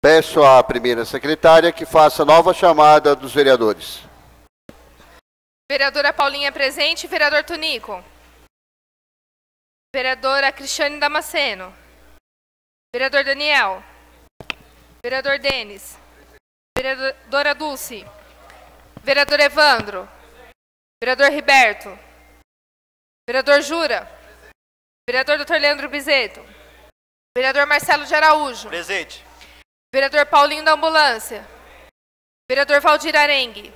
Peço à primeira secretária que faça nova chamada dos vereadores. Vereadora Paulinha presente. Vereador Tonico. Vereadora Cristiane Damasceno. Vereador Daniel. Vereador Denis. Vereadora Dulce. Vereador Evandro. Vereador Riberto. Vereador Jura. Vereador Dr. Leandro Bizeto. Vereador Marcelo de Araújo. Presente. Vereador Paulinho da Ambulância. Vereador Valdir Arengue.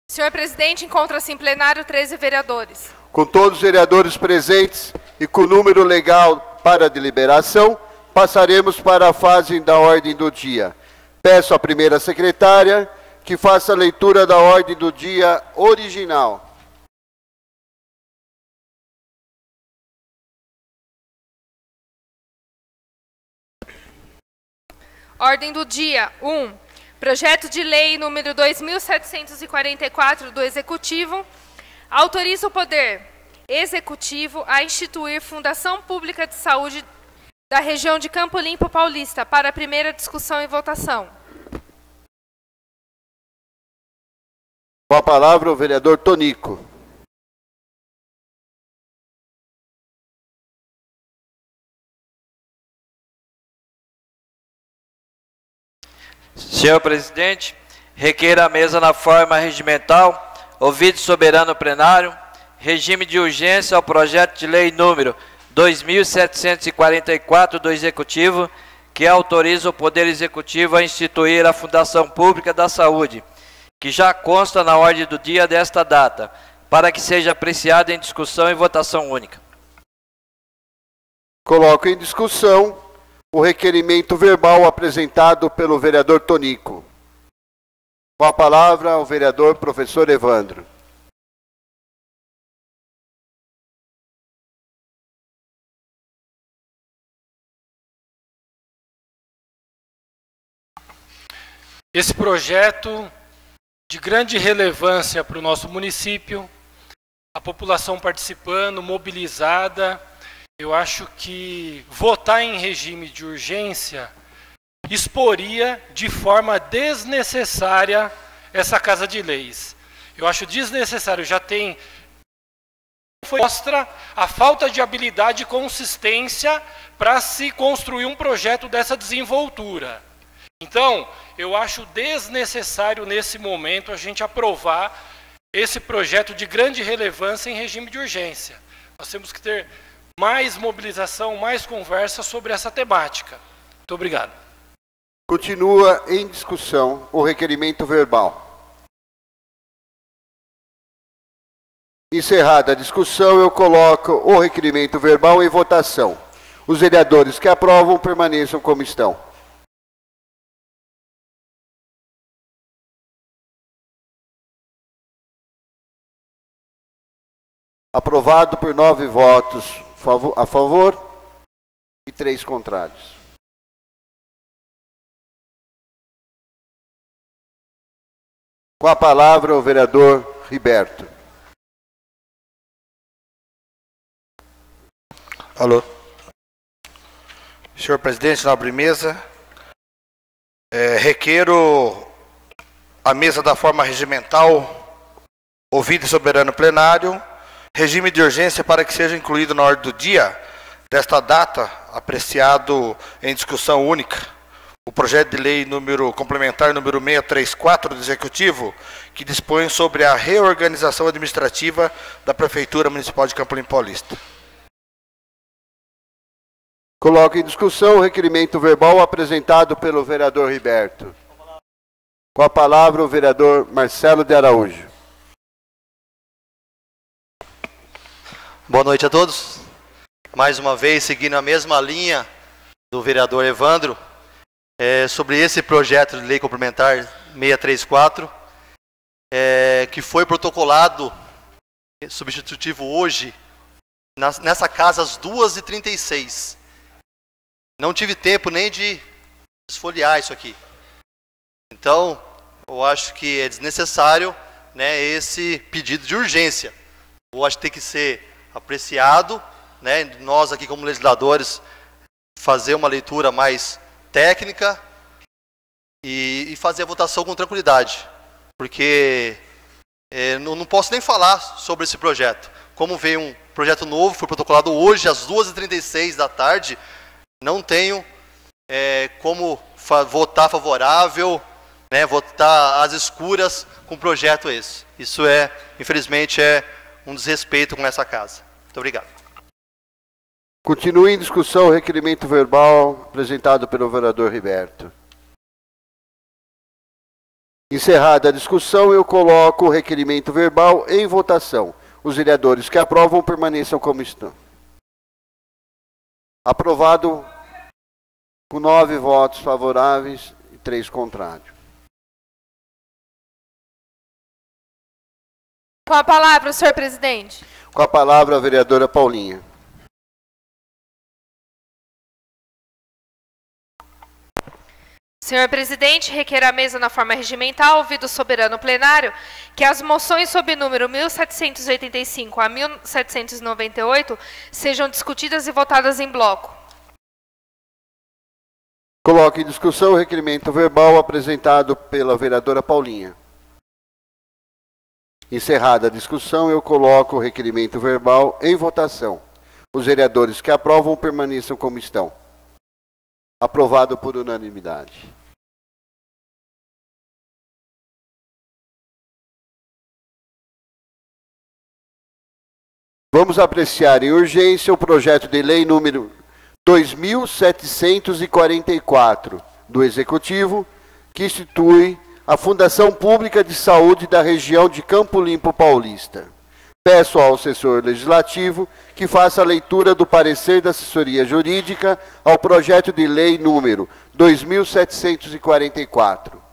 Senhor presidente, encontra-se em plenário 13 vereadores. Com todos os vereadores presentes e com o número legal para deliberação, passaremos para a fase da ordem do dia. Peço à primeira secretária que faça a leitura da ordem do dia original. Ordem do dia 1. Projeto de lei número 2744 do Executivo autoriza o Poder Executivo a instituir Fundação Pública de Saúde da região de Campo Limpo Paulista para a primeira discussão e votação. Com a palavra o vereador Tonico. Senhor presidente, requer a mesa na forma regimental, ouvido soberano plenário, regime de urgência ao projeto de lei número 2744 do Executivo, que autoriza o Poder Executivo a instituir a Fundação Pública da Saúde, que já consta na ordem do dia desta data, para que seja apreciado em discussão e votação única. Coloco em discussão o requerimento verbal apresentado pelo vereador Tonico. Com a palavra, o vereador professor Evandro. Esse projeto de grande relevância para o nosso município, a população participando, mobilizada. Eu acho que votar em regime de urgência exporia de forma desnecessária essa Casa de Leis. Eu acho desnecessário, já tem... Mostra a falta de habilidade e consistência para se construir um projeto dessa desenvoltura. Então, eu acho desnecessário nesse momento a gente aprovar esse projeto de grande relevância em regime de urgência. Nós temos que ter mais mobilização, mais conversa sobre essa temática. Muito obrigado. Continua em discussão o requerimento verbal. Encerrada a discussão, eu coloco o requerimento verbal em votação. Os vereadores que aprovam permaneçam como estão. Aprovado por 9 votos a favor e 3 contrários. Com a palavra o vereador Riberto. Alô. Senhor presidente, nobre mesa, requeiro a mesa da forma regimental, ouvido e soberano plenário, regime de urgência para que seja incluído na ordem do dia desta data, apreciado em discussão única, o projeto de lei complementar número 634 do Executivo, que dispõe sobre a reorganização administrativa da Prefeitura Municipal de Campo Limpo Paulista. Coloco em discussão o requerimento verbal apresentado pelo vereador Riberto. Com a palavra o vereador Marcelo de Araújo. Boa noite a todos. Mais uma vez, seguindo a mesma linha do vereador Evandro, sobre esse projeto de lei complementar 634, que foi protocolado substitutivo hoje, nessa casa às 2h36. Não tive tempo nem de esfoliar isso aqui. Então, eu acho que é desnecessário, né, esse pedido de urgência. Eu acho que tem que ser apreciado, né, nós aqui como legisladores fazer uma leitura mais técnica e fazer a votação com tranquilidade, porque não posso nem falar sobre esse projeto. Como veio um projeto novo, foi protocolado hoje às 2h36 da tarde, não tenho como votar favorável, né, votar às escuras com um projeto esse. Isso infelizmente, um desrespeito com essa casa. Muito obrigado. Continue em discussão o requerimento verbal apresentado pelo vereador Riberto. Encerrada a discussão, eu coloco o requerimento verbal em votação. Os vereadores que aprovam permaneçam como estão. Aprovado com 9 votos favoráveis e 3 contrários. Com a palavra, senhor presidente. Com a palavra, a vereadora Paulinha. Senhor presidente, requer à mesa na forma regimental, ouvido o soberano plenário, que as moções sob número 1785 a 1798 sejam discutidas e votadas em bloco. Coloco em discussão o requerimento verbal apresentado pela vereadora Paulinha. Encerrada a discussão, eu coloco o requerimento verbal em votação. Os vereadores que aprovam permaneçam como estão. Aprovado por unanimidade. Vamos apreciar em urgência o projeto de lei número 2744 do Executivo, que institui a Fundação Pública de Saúde da região de Campo Limpo Paulista. Peço ao assessor legislativo que faça a leitura do parecer da assessoria jurídica ao projeto de lei número 2744.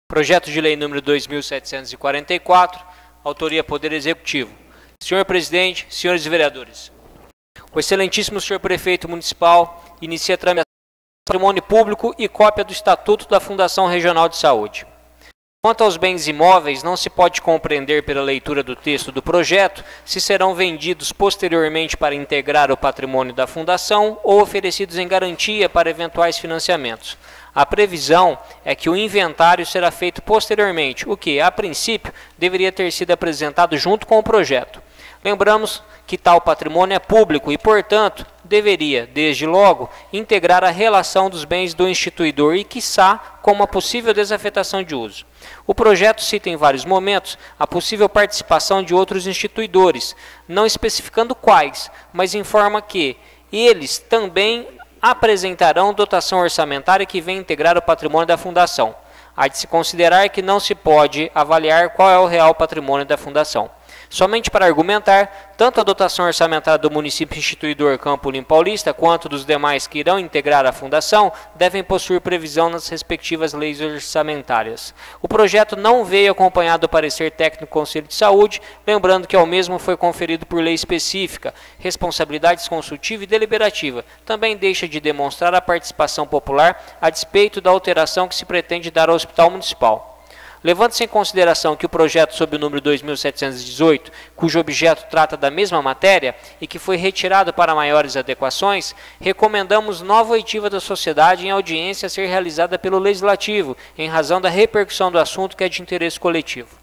Projeto de lei número 2744, autoria Poder Executivo. Senhor presidente, senhores vereadores. O excelentíssimo senhor prefeito municipal inicia a tramitação do patrimônio público e cópia do Estatuto da Fundação Regional de Saúde. Quanto aos bens imóveis, não se pode compreender pela leitura do texto do projeto se serão vendidos posteriormente para integrar o patrimônio da Fundação ou oferecidos em garantia para eventuais financiamentos. A previsão é que o inventário será feito posteriormente, o que, a princípio, deveria ter sido apresentado junto com o projeto. Lembramos que tal patrimônio é público e, portanto, deveria, desde logo, integrar a relação dos bens do instituidor e, quiçá, com uma possível desafetação de uso. O projeto cita em vários momentos a possível participação de outros instituidores, não especificando quais, mas informa que eles também apresentarão dotação orçamentária que venha integrar o patrimônio da Fundação. Há de se considerar que não se pode avaliar qual é o real patrimônio da Fundação. Somente para argumentar, tanto a dotação orçamentária do município instituidor Campo Limpo Paulista, quanto dos demais que irão integrar a Fundação, devem possuir previsão nas respectivas leis orçamentárias. O projeto não veio acompanhado do parecer técnico do Conselho de Saúde, lembrando que ao mesmo foi conferido por lei específica, responsabilidades consultiva e deliberativa. Também deixa de demonstrar a participação popular a despeito da alteração que se pretende dar ao Hospital Municipal. Levando-se em consideração que o projeto sob o número 2718, cujo objeto trata da mesma matéria e que foi retirado para maiores adequações, recomendamos nova oitiva da sociedade em audiência a ser realizada pelo Legislativo, em razão da repercussão do assunto que é de interesse coletivo.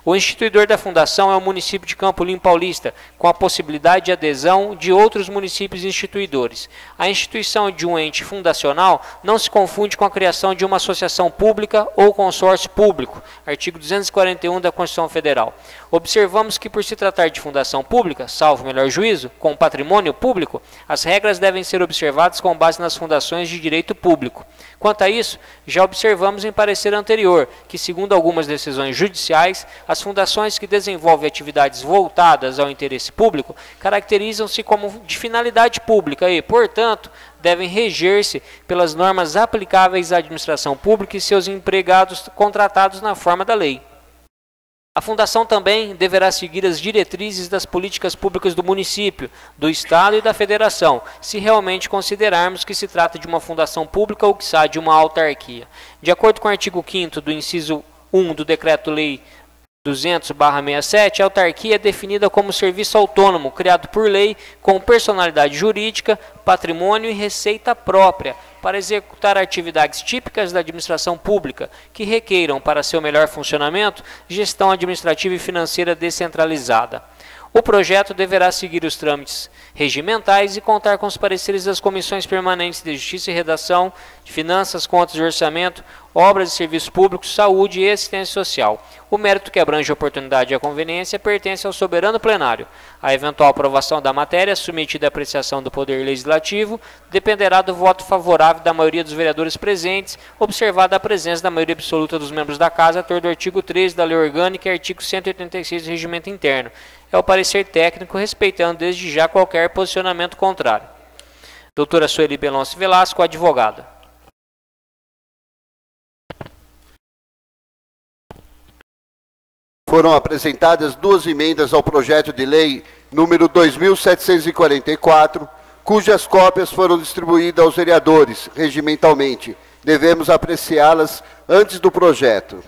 O instituidor da Fundação é o município de Campo Limpo Paulista, com a possibilidade de adesão de outros municípios instituidores. A instituição de um ente fundacional não se confunde com a criação de uma associação pública ou consórcio público, artigo 241 da Constituição Federal. Observamos que, por se tratar de fundação pública, salvo melhor juízo, com patrimônio público, as regras devem ser observadas com base nas fundações de direito público. Quanto a isso, já observamos em parecer anterior que, segundo algumas decisões judiciais, as fundações que desenvolvem atividades voltadas ao interesse público caracterizam-se como de finalidade pública e, portanto, devem reger-se pelas normas aplicáveis à administração pública e seus empregados contratados na forma da lei. A Fundação também deverá seguir as diretrizes das políticas públicas do município, do Estado e da Federação, se realmente considerarmos que se trata de uma fundação pública ou, quiçá, de uma autarquia. De acordo com o artigo 5º do inciso 1 do Decreto-Lei 200/67, a autarquia é definida como serviço autônomo, criado por lei, com personalidade jurídica, patrimônio e receita própria, para executar atividades típicas da administração pública, que requeiram, para seu melhor funcionamento, gestão administrativa e financeira descentralizada. O projeto deverá seguir os trâmites regimentais e contar com os pareceres das comissões permanentes de Justiça e Redação, de Finanças, Contas e Orçamento, Obras e Serviços Públicos, Saúde e Assistência Social. O mérito que abrange a oportunidade e a conveniência pertence ao soberano plenário. A eventual aprovação da matéria, submetida à apreciação do Poder Legislativo, dependerá do voto favorável da maioria dos vereadores presentes, observada a presença da maioria absoluta dos membros da Casa, ator do artigo 13 da Lei Orgânica e artigo 186 do Regimento Interno. É o parecer técnico, respeitando desde já qualquer posicionamento contrário. Doutora Sueli Belonce Velasco, advogada. Foram apresentadas duas emendas ao projeto de lei número 2744, cujas cópias foram distribuídas aos vereadores regimentalmente. Devemos apreciá-las antes do projeto.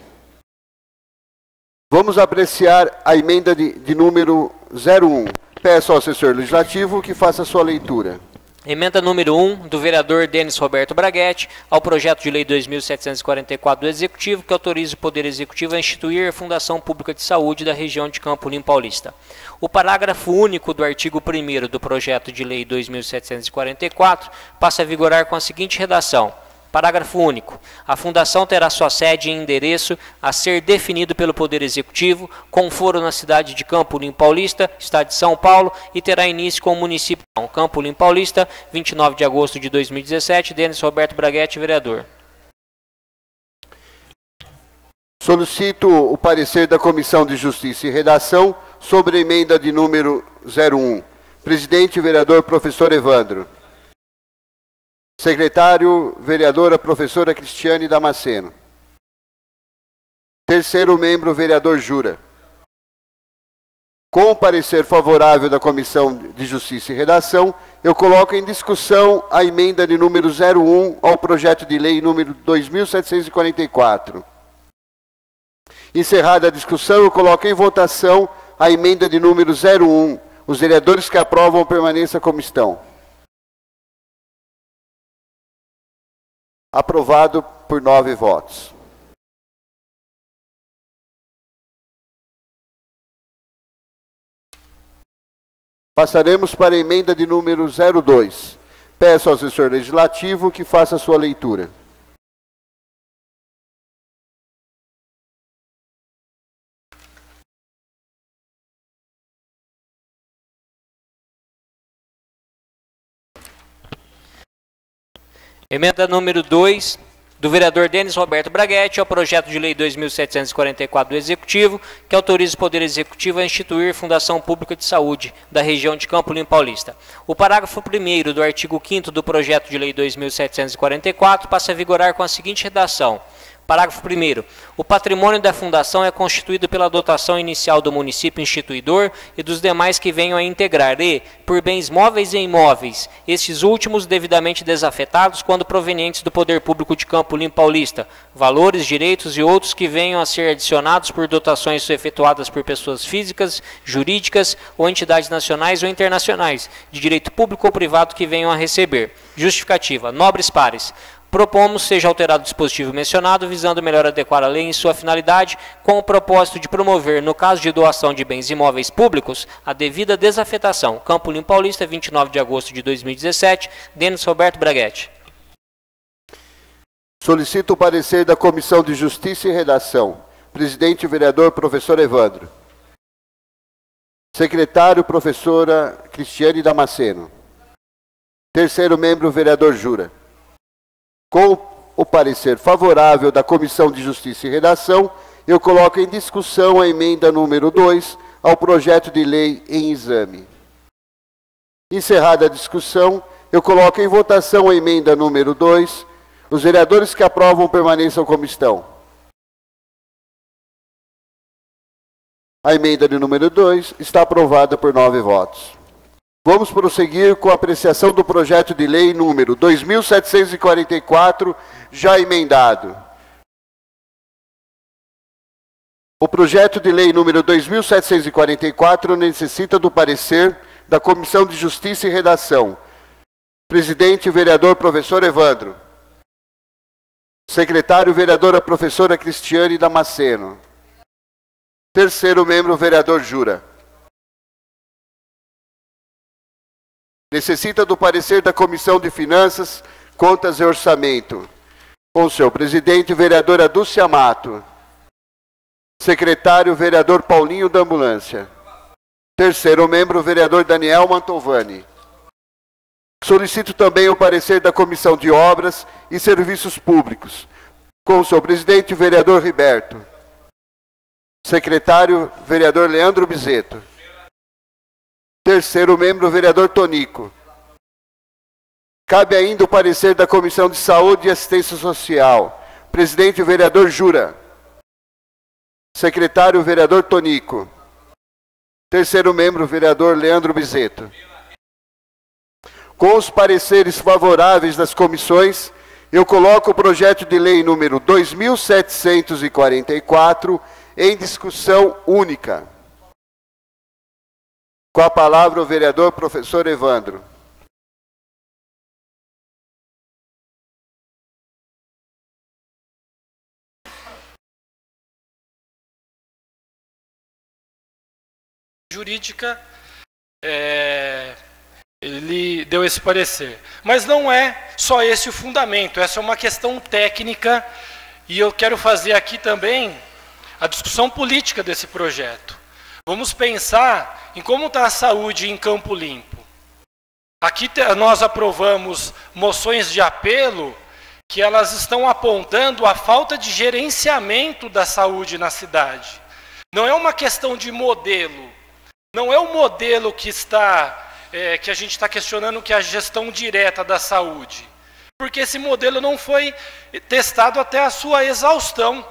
Vamos apreciar a emenda de número 01. Peço ao assessor legislativo que faça a sua leitura. Emenda número 1, do vereador Denis Roberto Braguetti, ao projeto de lei 2744 do Executivo, que autoriza o Poder Executivo a instituir a Fundação Pública de Saúde da região de Campo Limpo Paulista. O parágrafo único do artigo 1º do projeto de lei 2744 passa a vigorar com a seguinte redação. Parágrafo único. A Fundação terá sua sede e endereço a ser definido pelo Poder Executivo, com foro na cidade de Campo Limpo Paulista, Estado de São Paulo, e terá início com o município de Campo Limpo Paulista, 29 de agosto de 2017, Denis Roberto Braguetti, vereador. Solicito o parecer da Comissão de Justiça e Redação sobre a emenda de número 01. Presidente, vereador, professor Evandro. Secretário, vereadora, professora Cristiane Damasceno. Terceiro membro, vereador Jura. Com o parecer favorável da Comissão de Justiça e Redação, eu coloco em discussão a emenda de número 01 ao projeto de lei número 2744. Encerrada a discussão, eu coloco em votação a emenda de número 01. Os vereadores que aprovam permaneçam como estão. Aprovado por 9 votos. Passaremos para a emenda de número 02. Peço ao assessor legislativo que faça a sua leitura. Emenda número 2, do vereador Denis Roberto Braguetti, ao projeto de lei 2744 do Executivo, que autoriza o Poder Executivo a instituir Fundação Pública de Saúde da região de Campo Limpo Paulista. O parágrafo 1º do artigo 5º do projeto de lei 2744 passa a vigorar com a seguinte redação. Parágrafo 1º. O patrimônio da Fundação é constituído pela dotação inicial do município instituidor e dos demais que venham a integrar e, por bens móveis e imóveis, estes últimos devidamente desafetados quando provenientes do Poder Público de Campo Limpo Paulista, valores, direitos e outros que venham a ser adicionados por dotações efetuadas por pessoas físicas, jurídicas ou entidades nacionais ou internacionais, de direito público ou privado que venham a receber. Justificativa. Nobres pares. Propomos seja alterado o dispositivo mencionado, visando melhor adequar a lei em sua finalidade, com o propósito de promover, no caso de doação de bens imóveis públicos, a devida desafetação. Campo Limpo Paulista, 29 de agosto de 2017, Denis Roberto Braguetti. Solicito o parecer da Comissão de Justiça e Redação. Presidente, vereador, professor Evandro. Secretário, professora Cristiane Damasceno. Terceiro membro, vereador Jura. Com o parecer favorável da Comissão de Justiça e Redação, eu coloco em discussão a emenda número 2 ao projeto de lei em exame. Encerrada a discussão, eu coloco em votação a emenda número 2. Os vereadores que aprovam permaneçam como estão. A emenda de número 2 está aprovada por 9 votos. Vamos prosseguir com a apreciação do projeto de lei número 2744, já emendado. O projeto de lei número 2.744 necessita do parecer da Comissão de Justiça e Redação. Presidente, vereador professor Evandro. Secretário, vereadora professora Cristiane Damasceno. Terceiro membro, vereador Jura. Necessita do parecer da Comissão de Finanças, Contas e Orçamento. Com seu presidente, vereadora Dulce Amato. Secretário, vereador Paulinho da Ambulância. Terceiro membro, vereador Daniel Mantovani. Solicito também o parecer da Comissão de Obras e Serviços Públicos. Com seu presidente, vereador Riberto. Secretário, vereador Leandro Bizeto. Terceiro membro, vereador Tonico. Cabe ainda o parecer da Comissão de Saúde e Assistência Social. Presidente, vereador Jura. Secretário, vereador Tonico. Terceiro membro, vereador Leandro Bizeto. Com os pareceres favoráveis das comissões, eu coloco o projeto de lei número 2.744 em discussão única. Com a palavra o vereador professor Evandro. Jurídica, ele deu esse parecer. Mas não é só esse o fundamento, essa é uma questão técnica e eu quero fazer aqui também a discussão política desse projeto. Vamos pensar em como está a saúde em Campo Limpo. Aqui nós aprovamos moções de apelo que elas estão apontando a falta de gerenciamento da saúde na cidade. Não é uma questão de modelo. Não é o modelo que que a gente está questionando, que é a gestão direta da saúde. Porque esse modelo não foi testado até a sua exaustão.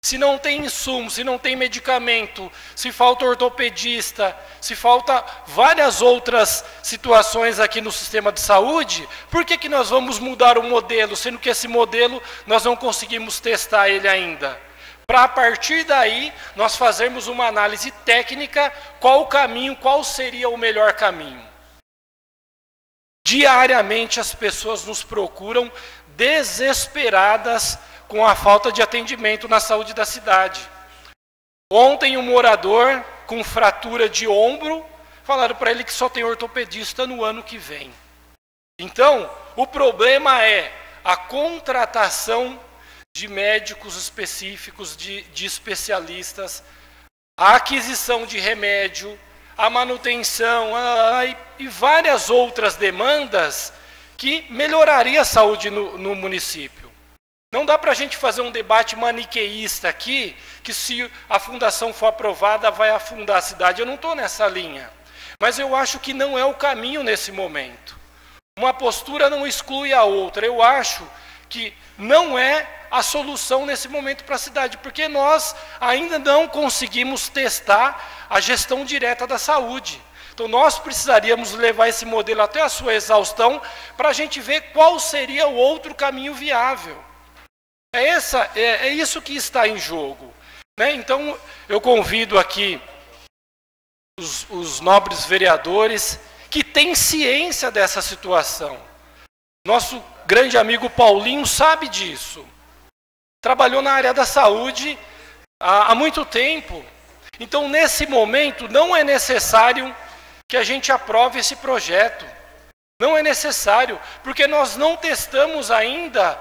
Se não tem insumo, se não tem medicamento, se falta ortopedista, se falta várias outras situações aqui no sistema de saúde, por que nós vamos mudar o modelo, sendo que esse modelo nós não conseguimos testar ele ainda? Para a partir daí, nós fazermos uma análise técnica, qual o caminho, qual seria o melhor caminho. Diariamente as pessoas nos procuram desesperadas com a falta de atendimento na saúde da cidade. Ontem um morador com fratura de ombro, falaram para ele que só tem ortopedista no ano que vem. Então, o problema é a contratação de médicos específicos, de especialistas, a aquisição de remédio, a manutenção e várias outras demandas que melhoraria a saúde no município. Não dá para a gente fazer um debate maniqueísta aqui, que se a fundação for aprovada vai afundar a cidade. Eu não estou nessa linha. Mas eu acho que não é o caminho nesse momento. Uma postura não exclui a outra. Eu acho que não é a solução nesse momento para a cidade, porque nós ainda não conseguimos testar a gestão direta da saúde. Então nós precisaríamos levar esse modelo até a sua exaustão para a gente ver qual seria o outro caminho viável. É isso que está em jogo, né? Então eu convido aqui os nobres vereadores que têm ciência dessa situação. Nosso grande amigo Paulinho sabe disso. Trabalhou na área da saúde há muito tempo. Então, nesse momento, não é necessário que a gente aprove esse projeto. Não é necessário, porque nós não testamos ainda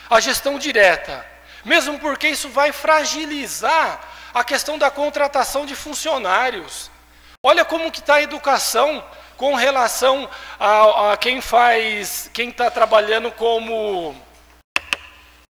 a gestão direta. Mesmo porque isso vai fragilizar a questão da contratação de funcionários. Olha como que está a educação com relação a quem está trabalhando como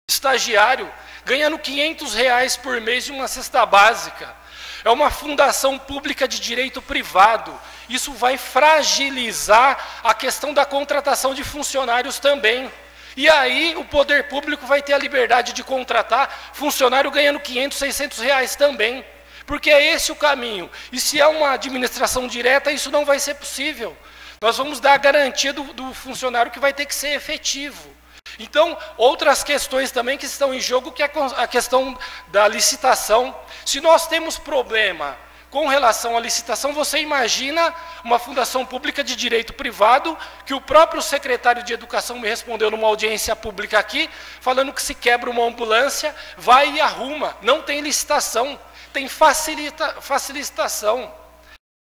estagiário, ganhando R$500 por mês de uma cesta básica. É uma fundação pública de direito privado. Isso vai fragilizar a questão da contratação de funcionários também. E aí o poder público vai ter a liberdade de contratar funcionário ganhando R$500, R$600 também. Porque é esse o caminho. E se é uma administração direta, isso não vai ser possível. Nós vamos dar a garantia do funcionário que vai ter que ser efetivo. Então, outras questões também que estão em jogo, que é a questão da licitação. Se nós temos problema com relação à licitação, você imagina uma fundação pública de direito privado, que o próprio secretário de Educação me respondeu numa audiência pública aqui, falando que se quebra uma ambulância, vai e arruma. Não tem licitação, tem facilitação.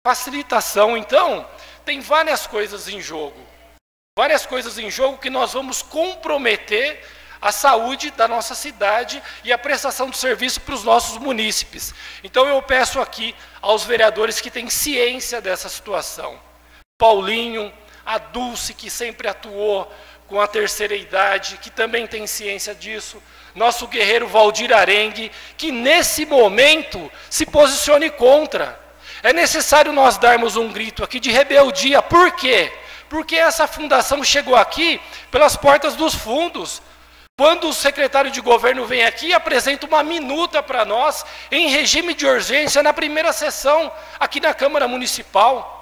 Facilitação, então, tem várias coisas em jogo. Várias coisas em jogo que nós vamos comprometer a saúde da nossa cidade e a prestação de serviço para os nossos munícipes. Então eu peço aqui aos vereadores que têm ciência dessa situação. Paulinho, a Dulce, que sempre atuou com a terceira idade, que também tem ciência disso. Nosso guerreiro Valdir Arengue, que nesse momento se posicione contra. É necessário nós darmos um grito aqui de rebeldia. Por quê? Porque essa fundação chegou aqui pelas portas dos fundos. Quando o secretário de governo vem aqui e apresenta uma minuta para nós, em regime de urgência, na primeira sessão, aqui na Câmara Municipal.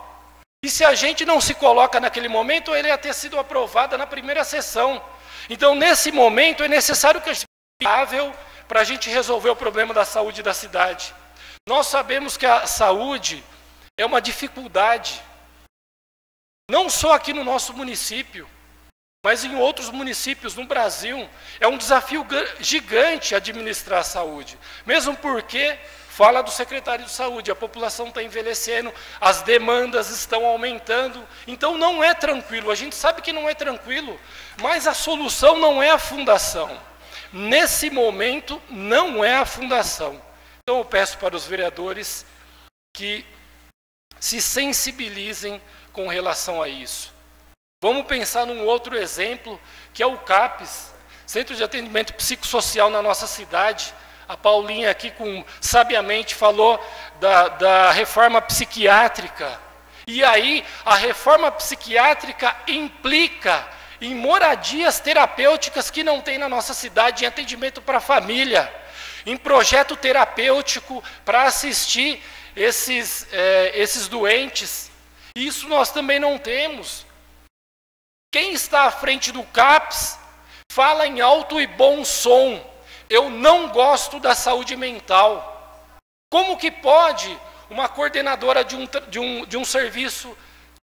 E se a gente não se coloca naquele momento, ele ia ter sido aprovado na primeira sessão. Então, nesse momento, é necessário que a gente seja para a gente resolver o problema da saúde da cidade. Nós sabemos que a saúde é uma dificuldade, não só aqui no nosso município, mas em outros municípios no Brasil. É um desafio gigante administrar a saúde, mesmo porque fala do secretário de saúde, a população está envelhecendo, as demandas estão aumentando, então não é tranquilo, a gente sabe que não é tranquilo, mas a solução não é a fundação. Nesse momento, não é a fundação. Então eu peço para os vereadores que se sensibilizem com relação a isso. Vamos pensar num outro exemplo, que é o CAPS, Centro de Atendimento Psicossocial na nossa cidade. A Paulinha aqui sabiamente falou da reforma psiquiátrica. E aí, a reforma psiquiátrica implica em moradias terapêuticas que não tem na nossa cidade, em atendimento para a família, em projeto terapêutico para assistir esses doentes. Isso nós também não temos. Quem está à frente do CAPS fala em alto e bom som: eu não gosto da saúde mental. Como que pode uma coordenadora de um serviço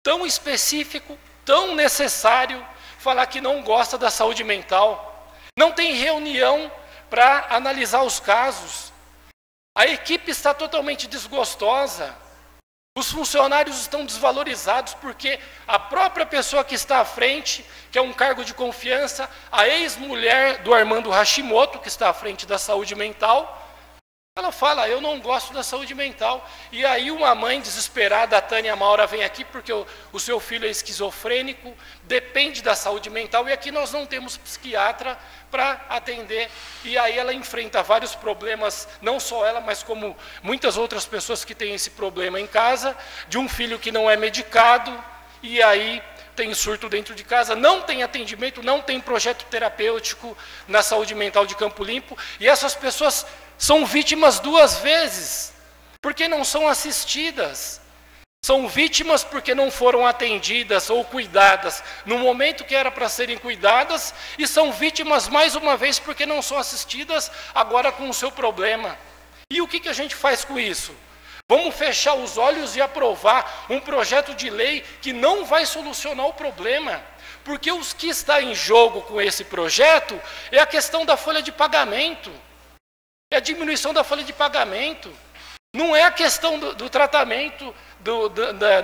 tão específico, tão necessário, falar que não gosta da saúde mental? Não tem reunião para analisar os casos. A equipe está totalmente desgostosa. Os funcionários estão desvalorizados porque a própria pessoa que está à frente, que é um cargo de confiança, a ex-mulher do Armando Hashimoto, que está à frente da saúde mental, ela fala: eu não gosto da saúde mental. E aí uma mãe desesperada, a Tânia Maura, vem aqui porque o seu filho é esquizofrênico, depende da saúde mental, e aqui nós não temos psiquiatra para atender. E aí ela enfrenta vários problemas, não só ela, mas como muitas outras pessoas que têm esse problema em casa, de um filho que não é medicado, e aí tem surto dentro de casa, não tem atendimento, não tem projeto terapêutico na saúde mental de Campo Limpo, e essas pessoas são vítimas duas vezes, porque não são assistidas. São vítimas porque não foram atendidas ou cuidadas no momento que era para serem cuidadas, e são vítimas mais uma vez porque não são assistidas agora com o seu problema. E o que a gente faz com isso? Vamos fechar os olhos e aprovar um projeto de lei que não vai solucionar o problema, porque os que está em jogo com esse projeto é a questão da folha de pagamento, é a diminuição da folha de pagamento. Não é a questão do tratamento,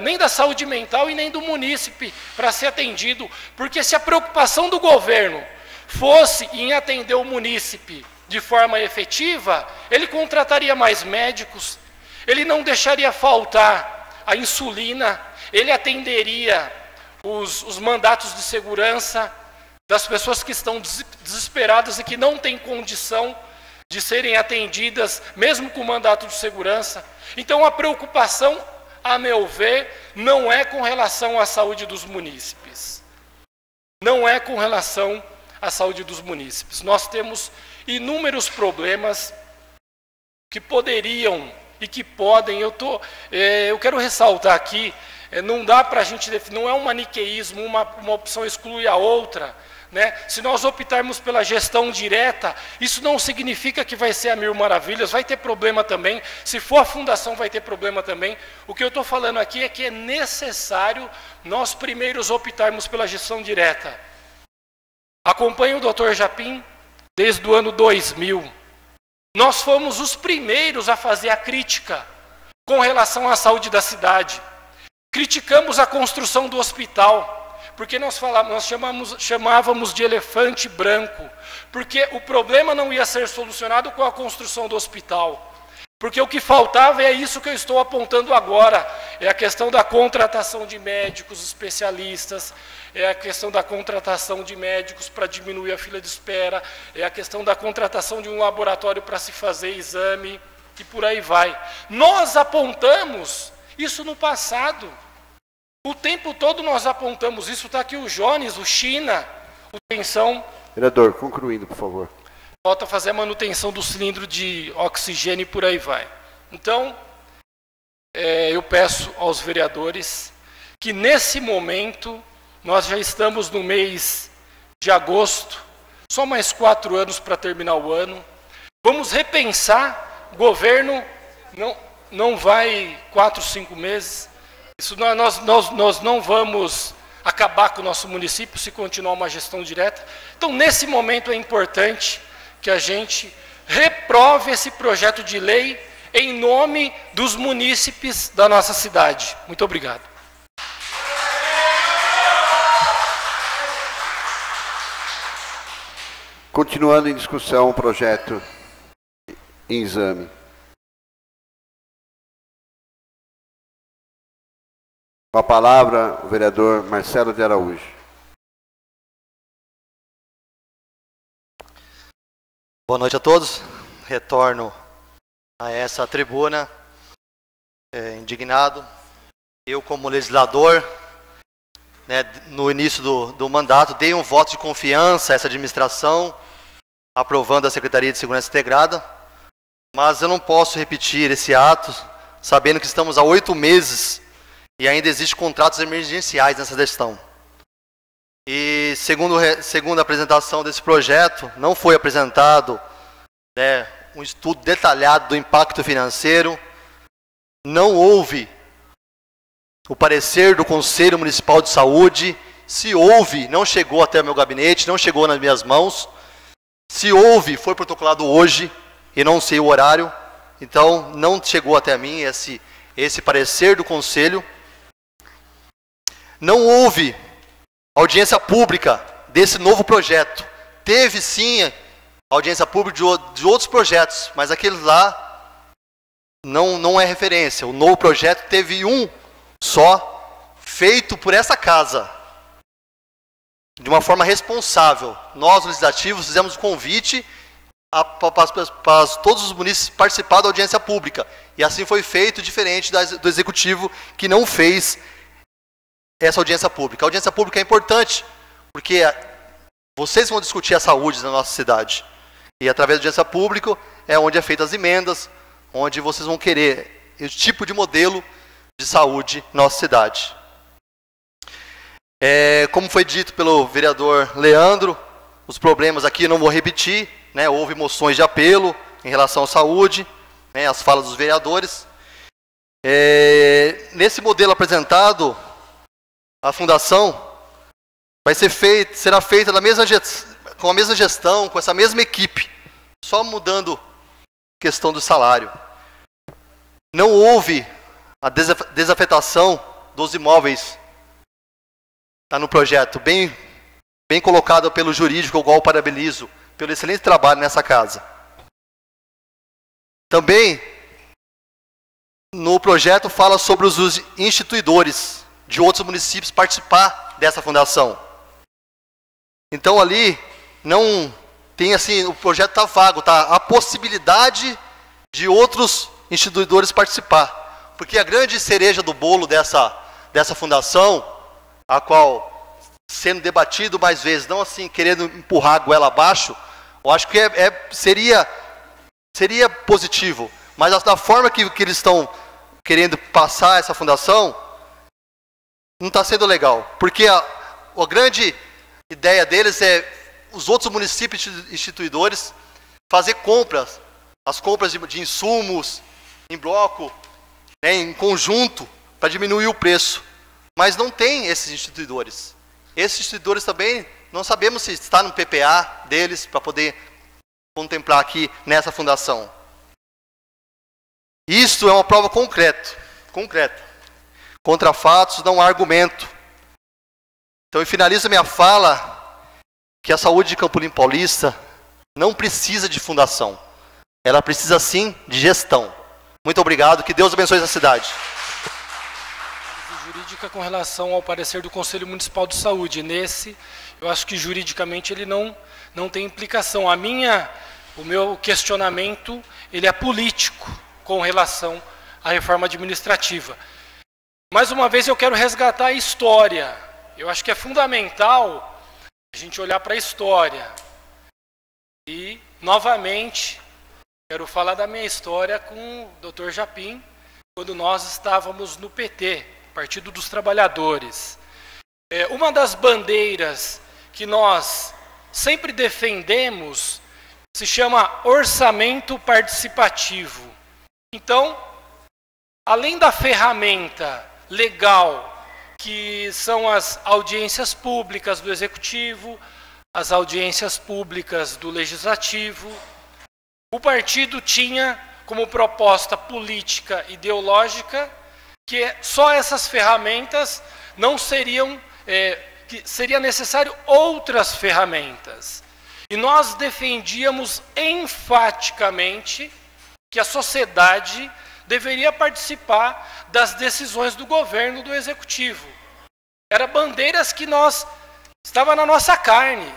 nem da saúde mental e nem do munícipe para ser atendido, porque se a preocupação do governo fosse em atender o munícipe de forma efetiva, ele contrataria mais médicos, ele não deixaria faltar a insulina, ele atenderia os mandatos de segurança das pessoas que estão desesperadas e que não têm condição de serem atendidas, mesmo com mandato de segurança. Então a preocupação, a meu ver, não é com relação à saúde dos munícipes. Não é com relação à saúde dos munícipes. Nós temos inúmeros problemas que poderiam e que podem. Eu quero ressaltar aqui, não dá para a gente definir, não é um maniqueísmo, uma opção exclui a outra. né? Se nós optarmos pela gestão direta, isso não significa que vai ser a mil maravilhas, vai ter problema também. Se for a fundação, vai ter problema também. O que eu estou falando aqui é que é necessário nós primeiros optarmos pela gestão direta. Acompanho o Dr. Japim desde o ano 2000. Nós fomos os primeiros a fazer a crítica com relação à saúde da cidade. Criticamos a construção do hospital, porque nós chamávamos de elefante branco, porque o problema não ia ser solucionado com a construção do hospital. Porque o que faltava é isso que eu estou apontando agora, é a questão da contratação de médicos especialistas, é a questão da contratação de médicos para diminuir a fila de espera, é a questão da contratação de um laboratório para se fazer exame, e por aí vai. Nós apontamos isso no passado. O tempo todo nós apontamos isso. Está aqui o Jones, o China, o tensão. Vereador, concluindo, por favor. Falta fazer a manutenção do cilindro de oxigênio e por aí vai. Então, eu peço aos vereadores que nesse momento, nós já estamos no mês de agosto, só mais 4 anos para terminar o ano. Vamos repensar, o governo não vai 4, 5 meses. Isso nós não vamos acabar com o nosso município se continuar uma gestão direta. Então, nesse momento é importante que a gente reprove esse projeto de lei em nome dos munícipes da nossa cidade. Muito obrigado. Continuando em discussão o projeto em exame. Com a palavra, o vereador Marcelo de Araújo. Boa noite a todos. Retorno a essa tribuna indignado. Eu, como legislador, né, no início do mandato, dei um voto de confiança a essa administração, aprovando a Secretaria de Segurança Integrada, mas eu não posso repetir esse ato, sabendo que estamos há 8 meses e ainda existem contratos emergenciais nessa gestão. E segundo a apresentação desse projeto, não foi apresentado, né, um estudo detalhado do impacto financeiro, não houve o parecer do Conselho Municipal de Saúde, se houve, não chegou até o meu gabinete, não chegou nas minhas mãos, se houve, foi protocolado hoje, e não sei o horário, então não chegou até mim esse parecer do Conselho. Não houve audiência pública desse novo projeto. Teve sim audiência pública de outros projetos, mas aquele lá não é referência. O novo projeto teve um só, feito por essa casa, de uma forma responsável. Nós, legislativos, fizemos o convite para todos os munícipes participar da audiência pública. E assim foi feito, diferente do Executivo, que não fez essa audiência pública. A audiência pública é importante, porque vocês vão discutir a saúde na nossa cidade. E através da audiência pública é onde é feitas as emendas, onde vocês vão querer esse tipo de modelo de saúde na nossa cidade. Como foi dito pelo vereador Leandro, os problemas aqui eu não vou repetir, né? Houve moções de apelo em relação à saúde, né? As falas dos vereadores. Nesse modelo apresentado, a fundação será feita com a mesma gestão, com essa mesma equipe, só mudando a questão do salário. Não houve a desafetação dos imóveis no projeto, bem colocado pelo jurídico, ao qual eu parabenizo pelo excelente trabalho nessa casa. Também, no projeto, fala sobre os instituidores de outros municípios participar dessa fundação. Então ali não tem assim, o projeto está vago, tá? A possibilidade de outros instituidores participar, porque a grande cereja do bolo dessa fundação, a qual sendo debatido mais vezes, não assim querendo empurrar a goela abaixo, eu acho que seria positivo, mas da forma que eles estão querendo passar essa fundação, não está sendo legal, porque a grande ideia deles é os outros municípios instituidores fazer compras, as compras de insumos em bloco, né, em conjunto, para diminuir o preço. Mas não tem esses instituidores. Esses instituidores também, não sabemos se está no PPA deles, para poder contemplar aqui nessa fundação. Isso é uma prova concreta. Contra fatos não há argumento. Então eu finalizo minha fala que a saúde de Campo Limpo Paulista não precisa de fundação. Ela precisa sim de gestão. Muito obrigado, que Deus abençoe essa cidade. Jurídica com relação ao parecer do Conselho Municipal de Saúde. Nesse, eu acho que juridicamente ele não tem implicação. O meu questionamento, ele é político com relação à reforma administrativa. Mais uma vez eu quero resgatar a história. Eu acho que é fundamental a gente olhar para a história. E, novamente, quero falar da minha história com o Dr. Japim, quando nós estávamos no PT, Partido dos Trabalhadores. Uma das bandeiras que nós sempre defendemos se chama orçamento participativo. Então, além da ferramenta legal, que são as audiências públicas do Executivo, as audiências públicas do Legislativo, o partido tinha como proposta política ideológica que só essas ferramentas não seriam, que seria necessário outras ferramentas. E nós defendíamos enfaticamente que a sociedade deveria participar das decisões do governo, do executivo. Eram bandeiras que estava na nossa carne.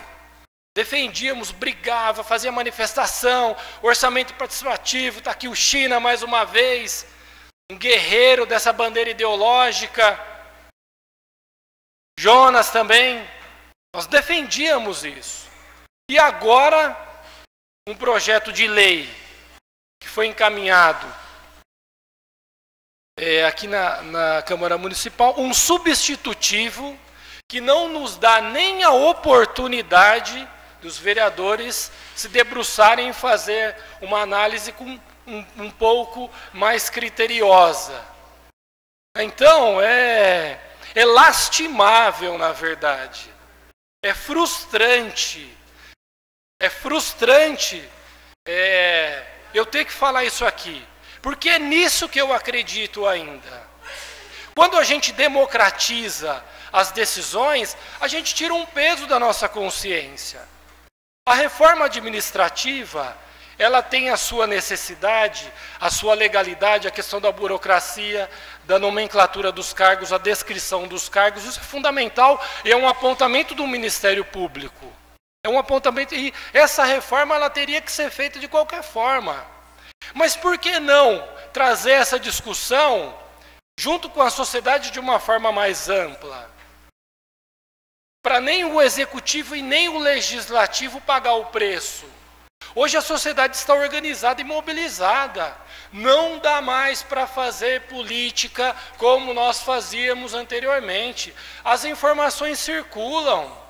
Defendíamos, brigava, fazia manifestação, orçamento participativo, está aqui o China mais uma vez, um guerreiro dessa bandeira ideológica. Jonas também. Nós defendíamos isso. E agora, um projeto de lei que foi encaminhado aqui na Câmara Municipal, um substitutivo que não nos dá nem a oportunidade dos vereadores se debruçarem em fazer uma análise um pouco mais criteriosa. Então, é lastimável, na verdade. É frustrante. Eu ter que falar isso aqui. Porque é nisso que eu acredito ainda. Quando a gente democratiza as decisões, a gente tira um peso da nossa consciência. A reforma administrativa, ela tem a sua necessidade, a sua legalidade, a questão da burocracia, da nomenclatura dos cargos, a descrição dos cargos. Isso é fundamental e é um apontamento do Ministério Público. É um apontamento, e essa reforma ela teria que ser feita de qualquer forma. Mas por que não trazer essa discussão junto com a sociedade de uma forma mais ampla? Para nem o executivo e nem o legislativo pagar o preço. Hoje a sociedade está organizada e mobilizada. Não dá mais para fazer política como nós fazíamos anteriormente. As informações circulam.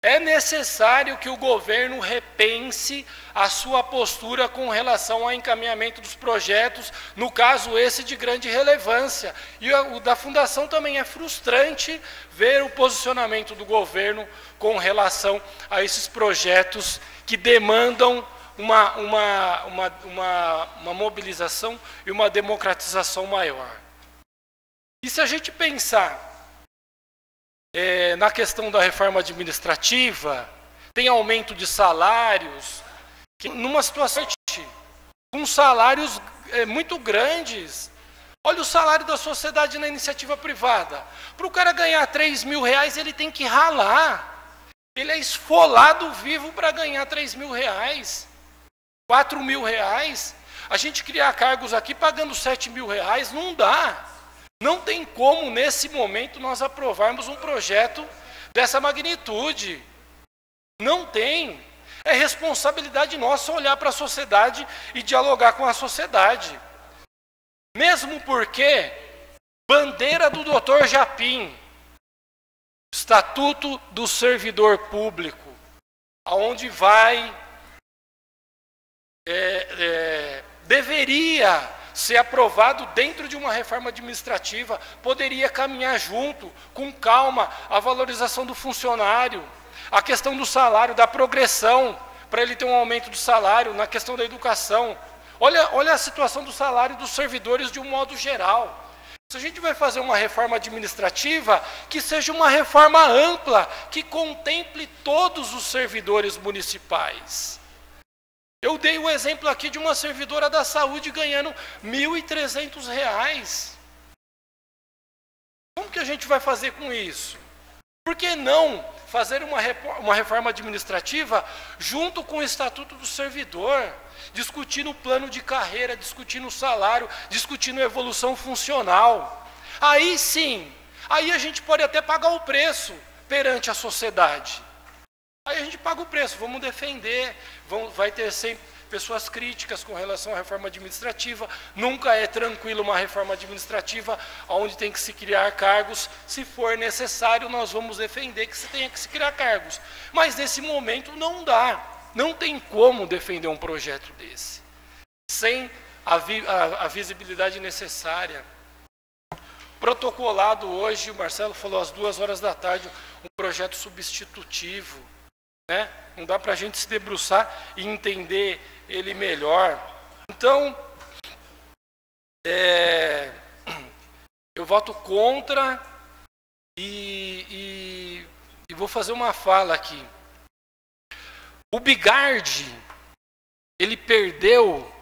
É necessário que o governo repense a sua postura com relação ao encaminhamento dos projetos, no caso esse de grande relevância. E o da Fundação também é frustrante ver o posicionamento do governo com relação a esses projetos que demandam uma mobilização e uma democratização maior. E se a gente pensar na questão da reforma administrativa, tem aumento de salários, que numa situação com salários muito grandes. Olha o salário da sociedade na iniciativa privada. Para o cara ganhar R$3.000, ele tem que ralar. Ele é esfolado vivo para ganhar R$3.000, R$4.000. A gente criar cargos aqui pagando R$7.000, não dá. Não tem como, nesse momento, nós aprovarmos um projeto dessa magnitude. Não tem. É responsabilidade nossa olhar para a sociedade e dialogar com a sociedade. Mesmo porque, bandeira do Dr. Japim, Estatuto do Servidor Público, aonde deveria ser aprovado dentro de uma reforma administrativa, poderia caminhar junto, com calma, a valorização do funcionário, a questão do salário, da progressão, para ele ter um aumento do salário, na questão da educação. Olha a situação do salário dos servidores de um modo geral. Se a gente vai fazer uma reforma administrativa, que seja uma reforma ampla, que contemple todos os servidores municipais. Eu dei o exemplo aqui de uma servidora da saúde ganhando R$ 1.300. Como que a gente vai fazer com isso? Por que não fazer uma reforma administrativa junto com o Estatuto do Servidor, discutindo o plano de carreira, discutindo o salário, discutindo a evolução funcional? Aí sim, aí a gente pode até pagar o preço perante a sociedade. Aí a gente paga o preço, vamos defender, vai ter sempre pessoas críticas com relação à reforma administrativa. Nunca é tranquilo uma reforma administrativa onde tem que se criar cargos. Se for necessário, nós vamos defender que se tenha que se criar cargos. Mas nesse momento não dá, não tem como defender um projeto desse, sem a visibilidade necessária. Protocolado hoje, o Marcelo falou às 14h, um projeto substitutivo. Não dá para a gente se debruçar e entender ele melhor. Então, eu voto contra e vou fazer uma fala aqui. O Bigardi, ele perdeu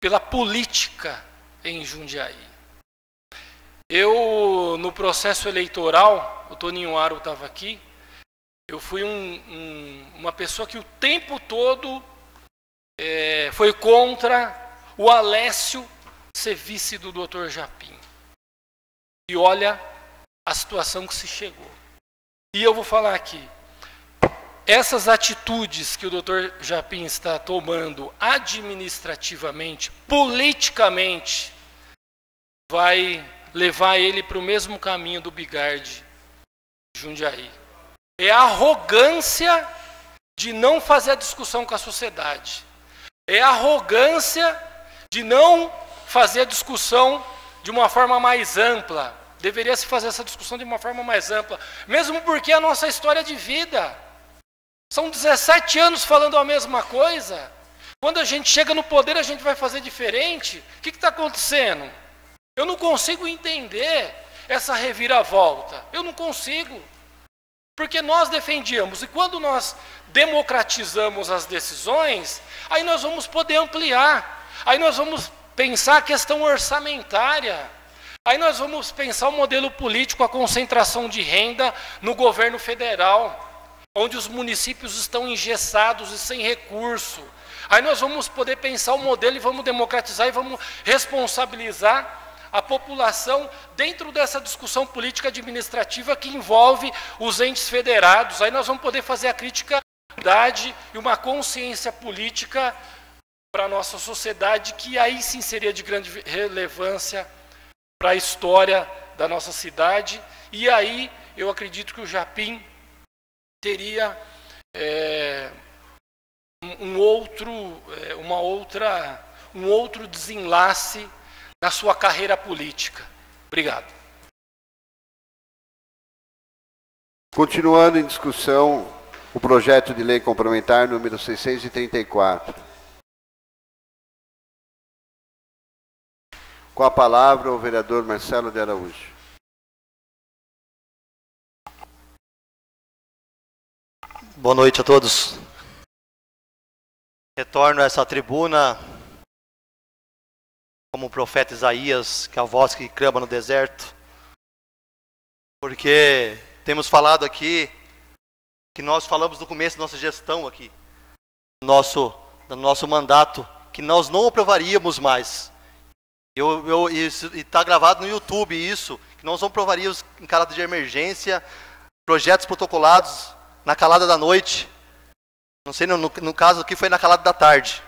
pela política em Jundiaí. No processo eleitoral, o Toninho Aro estava aqui, eu fui uma pessoa que o tempo todo foi contra o Alessio ser vice do Dr. Japim. E olha a situação que se chegou. E eu vou falar aqui, essas atitudes que o Dr. Japim está tomando administrativamente, politicamente, vai levar ele para o mesmo caminho do Bigardi Jundiaí. É a arrogância de não fazer a discussão com a sociedade. É a arrogância de não fazer a discussão de uma forma mais ampla. Deveria se fazer essa discussão de uma forma mais ampla. Mesmo porque a nossa história de vida. São 17 anos falando a mesma coisa. Quando a gente chega no poder, a gente vai fazer diferente. O que está acontecendo? Eu não consigo entender essa reviravolta. Eu não consigo. Porque nós defendíamos, e quando nós democratizamos as decisões, aí nós vamos poder ampliar, aí nós vamos pensar a questão orçamentária, aí nós vamos pensar o modelo político, a concentração de renda no governo federal, onde os municípios estão engessados e sem recurso. Aí nós vamos poder pensar o modelo e vamos democratizar e vamos responsabilizar a população dentro dessa discussão política administrativa que envolve os entes federados. Aí nós vamos poder fazer a crítica e uma consciência política para a nossa sociedade, que aí sim seria de grande relevância para a história da nossa cidade. E aí eu acredito que o Japim teria um outro desenlace na sua carreira política. Obrigado. Continuando em discussão, o projeto de lei complementar número 634. Com a palavra o vereador Marcelo de Araújo. Boa noite a todos. Retorno a essa tribuna como o profeta Isaías, que é a voz que clama no deserto, porque temos falado aqui, que nós falamos no começo da nossa gestão aqui, do nosso mandato, que nós não aprovaríamos mais. E está gravado no YouTube isso, que nós não aprovaríamos em caráter de emergência, projetos protocolados na calada da noite. Não sei, no caso aqui foi na calada da tarde,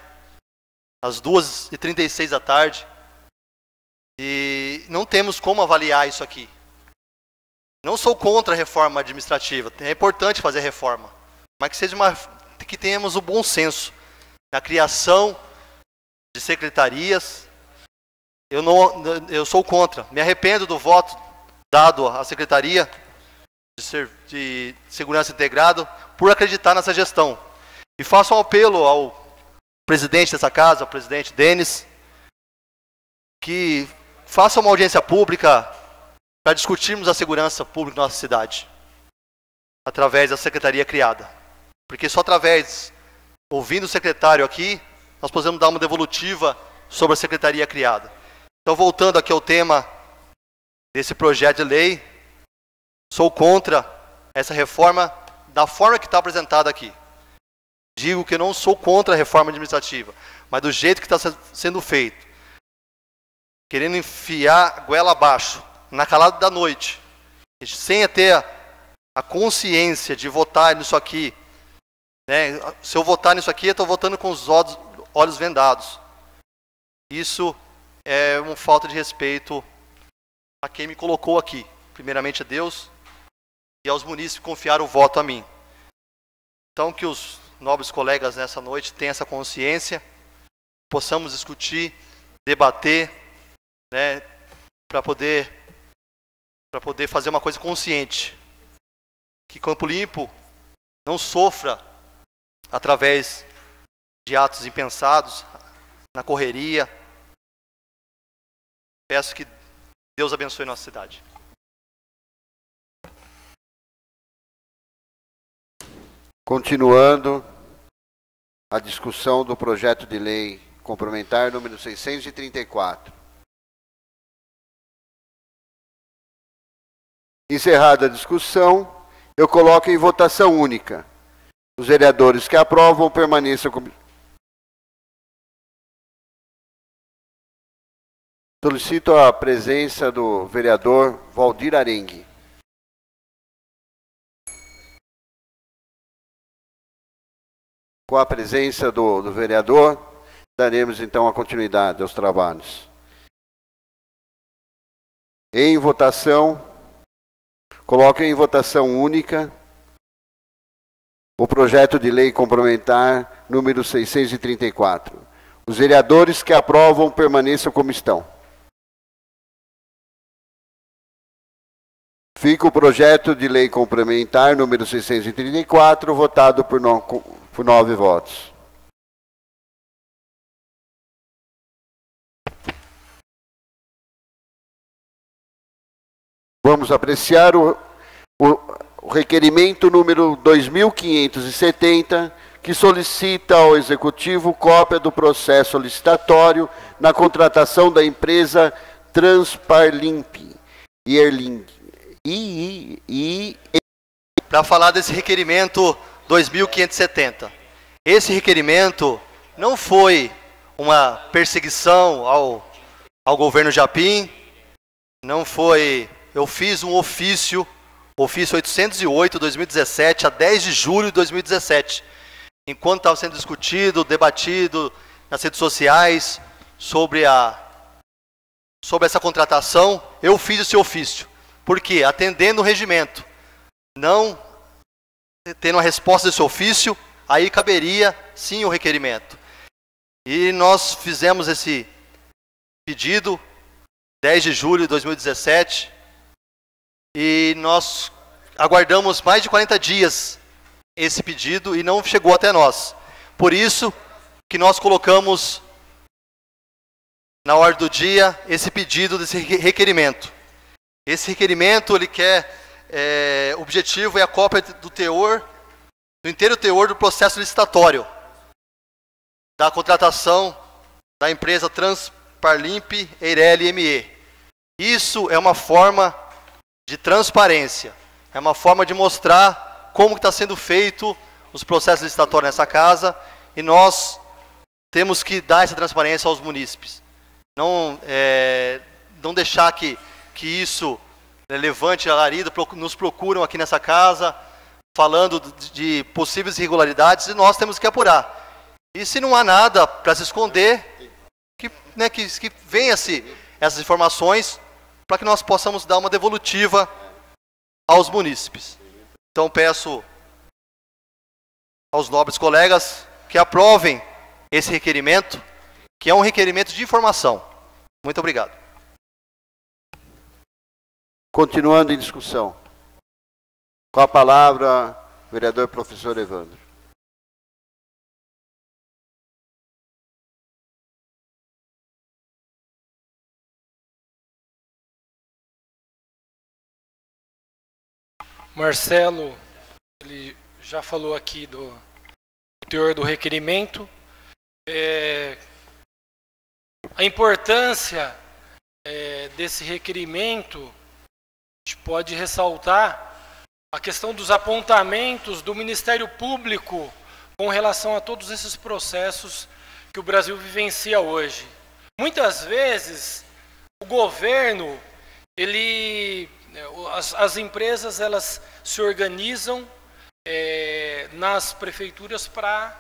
às 2h36 da tarde. E não temos como avaliar isso aqui. Não sou contra a reforma administrativa, é importante fazer reforma, mas que seja que tenhamos o bom senso na criação de secretarias. Eu sou contra, me arrependo do voto dado à Secretaria de Segurança Integrado por acreditar nessa gestão. E faço um apelo ao presidente dessa casa, ao presidente Denis, que faça uma audiência pública para discutirmos a segurança pública na nossa cidade, através da secretaria criada. Porque só através, ouvindo o secretário aqui, nós podemos dar uma devolutiva sobre a secretaria criada. Então, voltando aqui ao tema desse projeto de lei, sou contra essa reforma da forma que está apresentada aqui. Digo que eu não sou contra a reforma administrativa, mas do jeito que está sendo feito, querendo enfiar a goela abaixo, na calada da noite, sem ter a consciência de votar nisso aqui, né? Se eu votar nisso aqui, eu estou votando com os olhos vendados. Isso é uma falta de respeito a quem me colocou aqui, primeiramente a Deus e aos munícipes que confiaram o voto a mim. Então, que os nobres colegas nessa noite tenham essa consciência, possamos discutir, debater, né, para poder fazer uma coisa consciente, que Campo Limpo não sofra através de atos impensados, na correria. Peço que Deus abençoe nossa cidade. Continuando a discussão do projeto de lei complementar número 634. Encerrada a discussão, eu coloco em votação única. Os vereadores que aprovam permaneçam como... Solicito a presença do vereador Valdir Arengue. Com a presença do vereador, daremos então a continuidade aos trabalhos. Em votação, coloco em votação única o projeto de lei complementar número 634. Os vereadores que aprovam permaneçam como estão. Fica o projeto de lei complementar número 634, votado por 9 votos. Vamos apreciar o requerimento número 2570, que solicita ao Executivo cópia do processo licitatório na contratação da empresa Transparlimp Para falar desse requerimento 2570. Esse requerimento não foi uma perseguição ao governo Japim, não foi... Eu fiz um ofício 808/2017, a 10 de julho de 2017, enquanto estava sendo discutido, debatido nas redes sociais sobre essa contratação, eu fiz esse ofício. Por quê? Atendendo o regimento. Não tendo a resposta desse ofício, aí caberia sim o requerimento. E nós fizemos esse pedido 10 de julho de 2017 e nós aguardamos mais de 40 dias esse pedido e não chegou até nós. Por isso que nós colocamos na ordem do dia esse pedido desse requerimento. Esse requerimento, ele quer, o objetivo é a cópia do inteiro teor do processo licitatório da contratação da empresa Transparlimp Eireli ME. Isso é uma forma de transparência, é uma forma de mostrar como está sendo feito os processos licitatórios nessa casa, e nós temos que dar essa transparência aos munícipes. Não deixar que isso levante alarido, nos procuram aqui nessa casa, falando de possíveis irregularidades, e nós temos que apurar. E se não há nada para se esconder, que venha-se essas informações, para que nós possamos dar uma devolutiva aos munícipes. Então peço aos nobres colegas que aprovem esse requerimento, que é um requerimento de informação. Muito obrigado. Continuando em discussão. Com a palavra, o vereador professor Evandro. Marcelo, ele já falou aqui do teor do requerimento. A importância desse requerimento, a gente pode ressaltar a questão dos apontamentos do Ministério Público com relação a todos esses processos que o Brasil vivencia hoje. Muitas vezes, o governo, as empresas, elas se organizam nas prefeituras para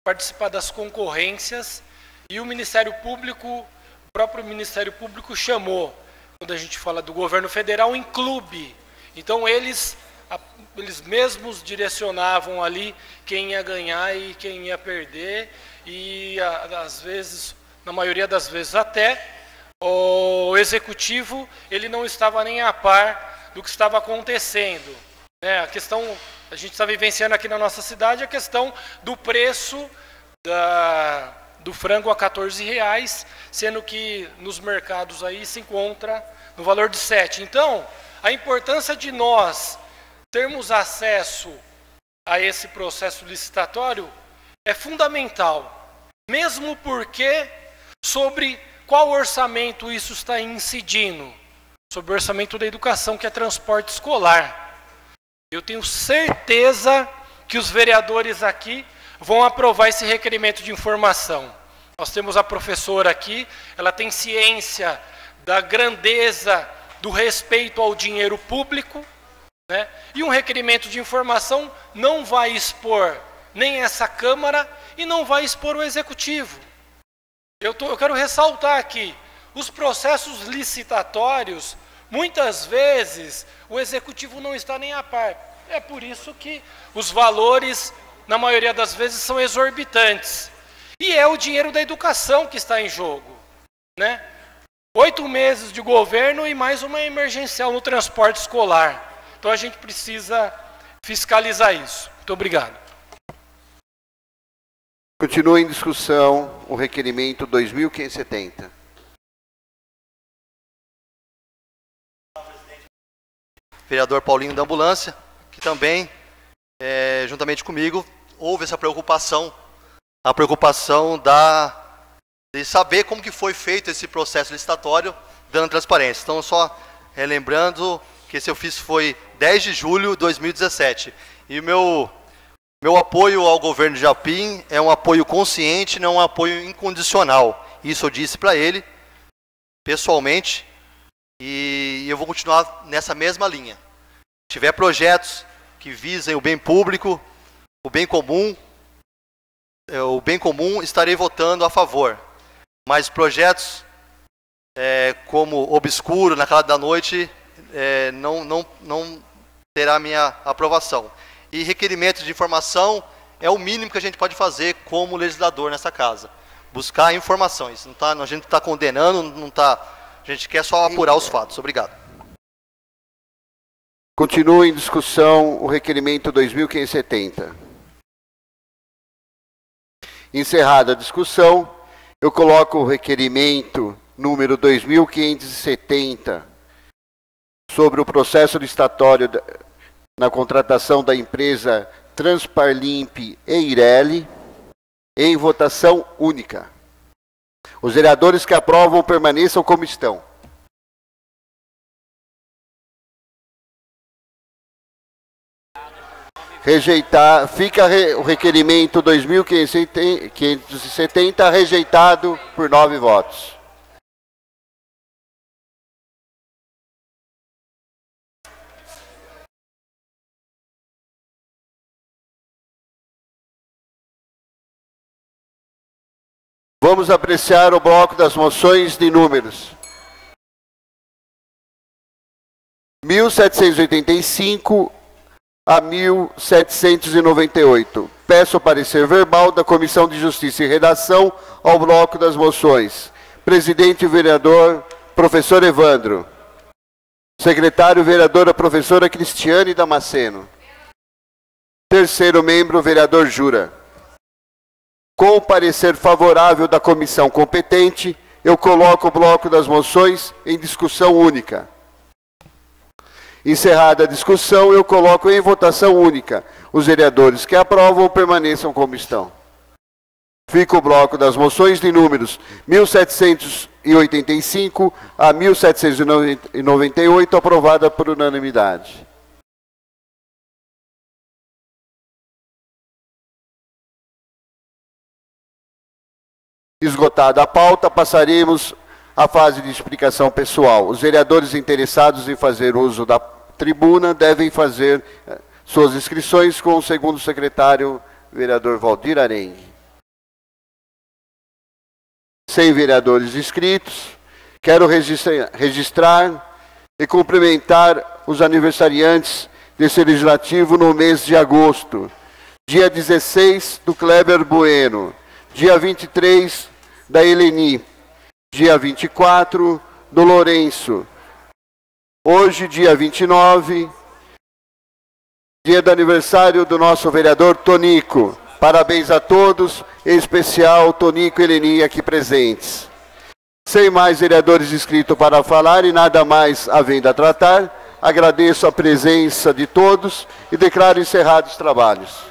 participar das concorrências, e o Ministério Público, o próprio Ministério Público chamou, quando a gente fala do governo federal, em clube. Então eles mesmos direcionavam ali quem ia ganhar e quem ia perder, e às vezes, na maioria das vezes até, o executivo ele não estava nem a par do que estava acontecendo. A questão, a gente está vivenciando aqui na nossa cidade a questão do preço do frango a R$14, sendo que nos mercados aí se encontra no valor de 7. Então, a importância de nós termos acesso a esse processo licitatório é fundamental, mesmo porque sobre qual orçamento isso está incidindo? Sobre o orçamento da educação, que é transporte escolar. Eu tenho certeza que os vereadores aqui vão aprovar esse requerimento de informação. Nós temos a professora aqui, ela tem ciência da grandeza do respeito ao dinheiro público, né? E um requerimento de informação não vai expor nem essa Câmara e não vai expor o Executivo. Eu quero ressaltar aqui, os processos licitatórios, muitas vezes, o Executivo não está nem a par. É por isso que os valores, na maioria das vezes, são exorbitantes. E é o dinheiro da educação que está em jogo, né? 8 meses de governo e mais uma emergencial no transporte escolar. Então a gente precisa fiscalizar isso. Muito obrigado. Continua em discussão o requerimento 2570. Vereador Paulinho da Ambulância, que também, juntamente comigo, houve essa preocupação, a preocupação de saber como que foi feito esse processo licitatório, dando transparência. Então, só relembrando que esse ofício foi 10 de julho de 2017. E o meu apoio ao governo de Japim é um apoio consciente, não um apoio incondicional. Isso eu disse para ele, pessoalmente, e eu vou continuar nessa mesma linha. Se tiver projetos que visem o bem público, o bem comum, estarei votando a favor. Mas projetos como obscuro, na calada da noite, não terá minha aprovação. E requerimento de informação é o mínimo que a gente pode fazer como legislador nessa casa. Buscar informações. A gente não está condenando, a gente quer só apurar os fatos. Obrigado. Continua em discussão o requerimento 2570. Encerrada a discussão, eu coloco o requerimento número 2570 sobre o processo licitatório na contratação da empresa Transparlimp e Eireli em votação única. Os vereadores que aprovam permaneçam como estão. Fica o requerimento 2570 rejeitado por 9 votos. Vamos apreciar o bloco das moções de números. 1785 a 1798. Peço o parecer verbal da Comissão de Justiça e Redação ao bloco das moções. Presidente e vereador, professor Evandro. Secretário, vereadora, professora Cristiane Damasceno. Terceiro membro, vereador Jura. Com o parecer favorável da comissão competente, eu coloco o bloco das moções em discussão única. Encerrada a discussão, eu coloco em votação única. Os vereadores que aprovam permaneçam como estão. Fica o bloco das moções de números 1785 a 1798, aprovada por unanimidade. Esgotada a pauta, passaremos à fase de explicação pessoal. Os vereadores interessados em fazer uso da tribuna devem fazer suas inscrições com o segundo secretário, vereador Valdir Arengue. Sem vereadores inscritos, quero registrar e cumprimentar os aniversariantes desse legislativo no mês de agosto. Dia 16, do Kleber Bueno. Dia 23, da Eleni. Dia 24, do Lourenço. Hoje, dia 29, dia do aniversário do nosso vereador Tonico. Parabéns a todos, em especial Tonico e Eleni aqui presentes. Sem mais vereadores inscritos para falar e nada mais havendo a tratar, agradeço a presença de todos e declaro encerrados os trabalhos.